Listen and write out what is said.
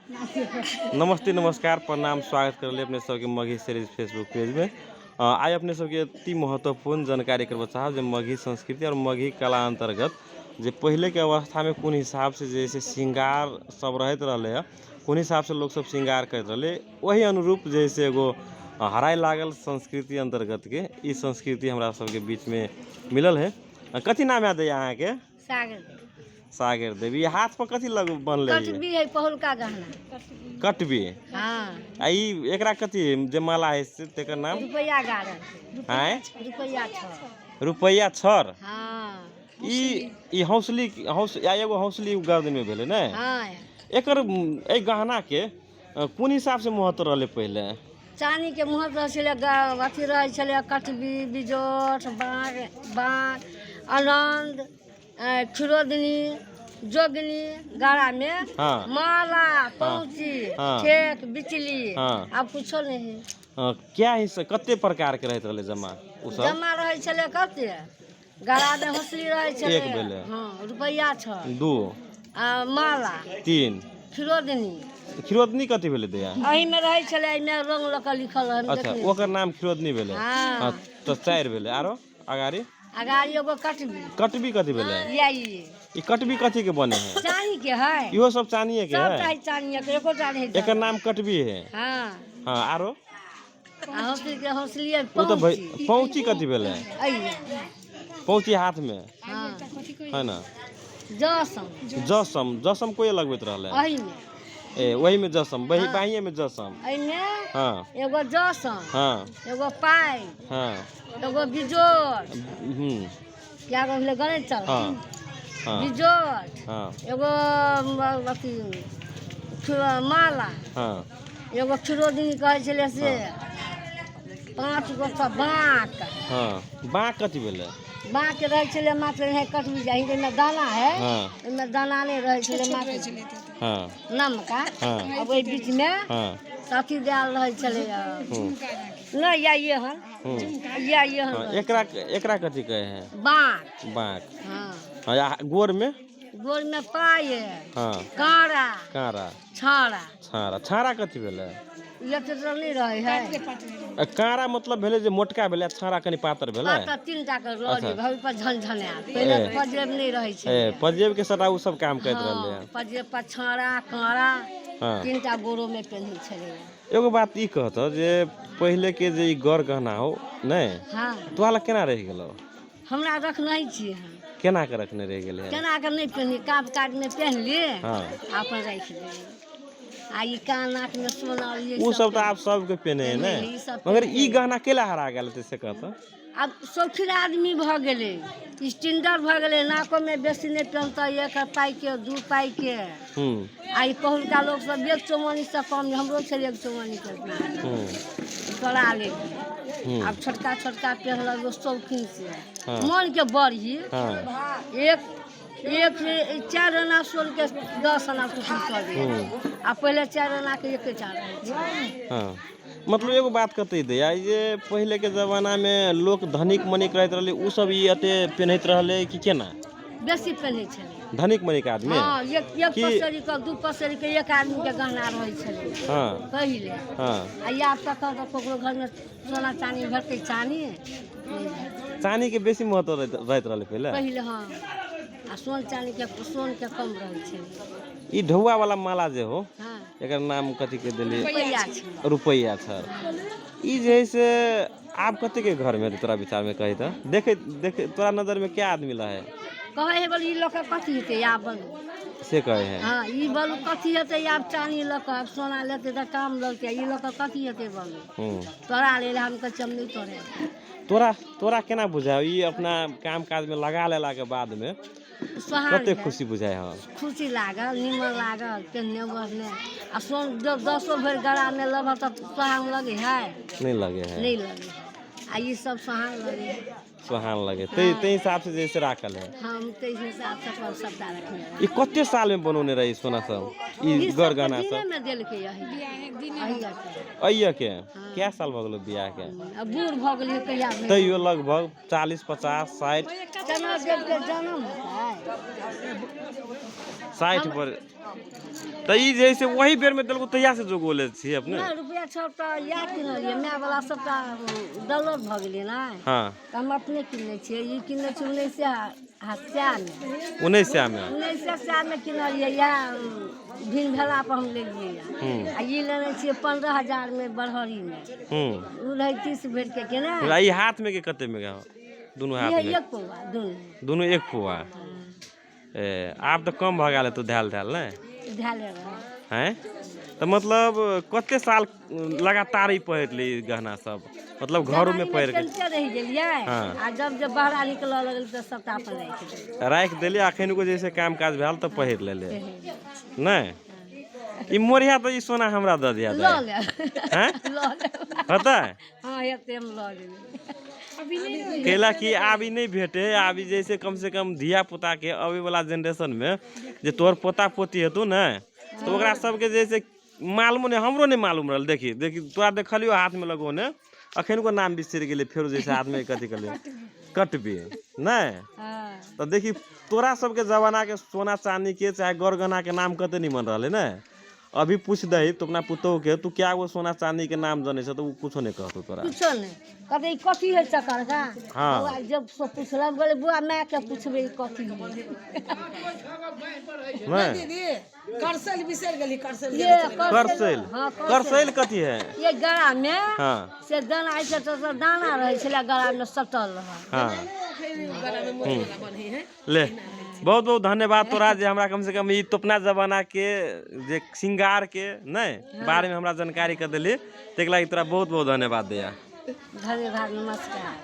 नमस्ते नमस्कार प्रणाम स्वागत कर अपने सबके मघी सीरीज फेसबुक पेज में। आज अपने सबके अति महत्वपूर्ण जानकारी करबा चाहब जे मघी संस्कृति और मघी कला अंतर्गत जे पहले के अवस्था में कौन हिसाब से जैसे श्रृंगार सब रहते रहे है, कौन हिसाब से लोग सब श्रृंगार करते रहे, वही अनुरूप जैसे एगो हराए लागल संस्कृति अंतर्गत के ई संस्कृति हमरा सबके बीच में मिलल है। कथी नाम याद है यहाँ के? सागर देवी। हाथ पर कथी लग बनले कटबी है पहुलका गहना कटबी। हां आई एकरा कथी जे माला है से तेकर नाम रुपया गारल हैं रुपया छ रुपया छर। हां ई हौसली या एगो हौसली गर्दन में भेले ने। हां एकर ए गहना के कोन हिसाब से महत्व रहले पहले? चांदी के महत्व छले अथी रहे छले कटबी बिजोट बाग आनंद क्षुरोदनी जोगनी गाड़ा में हाँ। माला पहुंची हाँ। ठेक बिचली हाँ। अब कुछो नहीं है। क्या हिस्सा कते प्रकार के रहत रहले जमा उ सब? जमा रहे छले कते गाड़ा में हौसली रहे छले एक भेले। हां रुपया छ दो माला तीन क्षुरोदनी खिरोदनी कथी भेले दया? एही में रहे छले एही में रंग लक लिखल है। अच्छा ओकर नाम खिरोदनी भेले। हाँ। हाँ, तो चार भेले। आरो अगाड़ी अगाड़ी एगो कटबी कटबी कथी भेले? ये ई कटबी कथी के बने है? चांदी के है इहो सब चांदिए के सब है। चाहे चांदी के एको टा नहीं एकर नाम कटबी है। हां हाँ आरो हौसली के हौसली वो तो पहुंची कथी भेले? आई पहुंची हाथ में हां है ना। जसम जसम कोई लगबैत रहले? एही में ए वही में जसम वही बाहिए में जसम। एही में हाँ एगो जसम हाँ एगो पाई हाँ एगो बिजोट क्या कहले गणेश चल हाँ हाँ बिजोट हाँ एगो अथी माला हाँ एगो क्षुरोदनी कहे छले से 5 गो सब बाँक हाँ बाँक कथी भेले? बाँक रहे छले मात्र है कटबी जाहि में दाना है हाँ इनमें दाना नहीं रहे छले मात्र हाँ नमका हाँ अब ओहि बीच में हाँ कथी देल रहे छले नहीं ये हन ये हाँ हन एकरा कथी कहे हैं? बाँक बाँक। हाँ हाँ या गोर में? गोल में पाए हाँ कारा कारा छाड़ा छाड़ा छाड़ा कथी भेले? ये तो नहीं रहे है कारा मतलब भेले जे मोटका भेले, छाड़ा कनी पातर भेले। पाता 3 टा के रोज अच्छा। भई पर झनझना पहले पजेब नहीं रहे छे ए पजेब के सटा उ सब काम करत रहले हैं। पजेब पर छाड़ा कारा हाँ 3 टा गोरो में पहनी छले। एगो बात ई कहत जे पहले के जे ई गौर गहना हो नै हां तोला केना रह गेलो? हमरा रखना ही छी हां केना के रखने रह गेले? केना के नहीं पहनी काट काट में पहन लिए हाँ अपन रख लिए आ ई कान नाक में सोना ये उ सब तो आप सब के पहने है नै, ई सब मगर ई गहना केला हरा गेल से कहत? अब शौकीन आदमी भ गेले स्टैंडर्ड भ गेले नाको में बेसी नहीं पहनता 1 पाई के 2 पाई के आई पहुलका लोग सब 1 चौमानी से कम हमरो छले 1 चौमानी के करा ले। अब छोटका छोटका पहनल वो शौकीन से हाँ। मन के बढ़ी हाँ एक 4 आना सोल के 10 आना कुछ कर दे आ पहले 4 आना के 1 4 हाँ मतलब एगो बात कतई दे ये पहले के जमाना में लोग धनिक मनिक रहत रहले उ सब ई अते पहनत रहले कि केना? बेसी पहने छले धनिक मनिक आदमी। हां एक पसरी के 2 पसरी के एक आदमी के गहना रहे छले हाँ पहले। हाँ आ या तक कोकरो घर में सोना चांदी भेटै चांदी चांदी के बेसी महत्व रहत रहले पहले। पहले हां आ सोन चांदी के सोन के कम रहे छले। ई ढौआ वाला माला जे हो हां एकर नाम कथी के देली? रुपया छै रुपया छर। ई जैसे आप कते के घर में तोरा विचार में कही त देखे देखे तोरा नजर में क्या आदमी ला है? कहे है बोली लोग कथी हेते या बोलू से कहे हैं। हां ई बोलू कथी हेते या चांदी लोग सोना लेते त काम लगते ई लोग कथी हेते बोलू तोरा ले हम के चमनी तोरे तोरा केना बुझाय ई अपना काम काज में लगा लेला के बाद में कते खुशी बुझाय? हाँ खुशी लागल निमन लागल पहनने बसने आ सोन 10 भर गड़ा में लब त सुहाग लगे है नहीं लगे है नहीं लगे आ ये सब सुहाग लगे सुहान लगे ते हिसाब से जैसे राखल है। हम ते हिसाब से अपन सबटा रखने रहे। ये कते साल में बनौने रही सोना सब ई गरगहना दिने सब में देल के यही अइया के क्या साल भऽ गेलो बियाह के अब बूढ़ भ गेलिए कहिया भेल। तैयो लगभग 40 50 60 केना देव के जन्म है 60 पर त ई जैसे वही बेर में देलको तैया से जोगोले छी अपने ना रुपया सबटा या किनलिए मैं वाला सबटा डॉलर भ गेलिए ना। हां हम अपने किनले छिए ई किनले छी 1980 में 1900 में किनलिए या दिन भेला पर हम ले लिए आ ई लेने छिए 15000 में बरहरी में उ रहे 30 भर के ना। ई हाथ में के कते में गा दोनों हाथ ये में एक पौवा दोनों एक पुआ ए आप तो कम भ गेल तो ध्याल ध्याल नै ध्याले रहे हैं तो मतलब कते साल लगातार ही पहिर ली गहना सब मतलब घरों में पहिर के रह गेलिए आ जब बाहर निकल लगल तो सबटा अपन राख देली अखन को जैसे काम काज भेल तो पहिर लेले नै ई मोरिया तो ई सोना हमरा द दिया ल ले हैं ल ले पता हां एते हम ल लेबे अभी नहीं केला की आबी नहीं भेटे आबी जैसे कम से कम धिया पुता के अभी वाला जनरेशन में जे तोर पोता पोती हेतु ना तो ओकरा सबके जैसे मालूम नहीं हमरो नहीं मालूम रहल देखी तोरा देखलियो हाथ में लगो ने अखन को नाम बिसर गेले फेर जैसे हाथ में कथी कले कटबे नै तो देखी तोरा सबके जमाना के सोना चांदी के चाहे गरगहना के नाम कते नहीं मन रहले ना अभी पूछ दही तो अपना पुतोह के तू क्या वो सोना चांदी के नाम जाने से तो वो कुछो नहीं कहतो तोरा कुछो नहीं कते कथी है चक्कर का हां जब सब पूछला बोले बुआ मैं के पूछबे कथी मैं दीदी करसेल बिसर गेली करसेल ये करसेल कथी है ये गला में हां से दाना ऐसे तो दाना रहे छला गला में सटल रहा हां गला में मोतिया बन्ही है ले बहुत बहुत धन्यवाद तोरा जे हमरा कम से कम ई तोपना जमाना के जे श्रृंगार के नै बारे में हमरा जानकारी कर देली तेक लागि तोरा बहुत बहुत धन्यवाद दिया धन्यवाद नमस्कार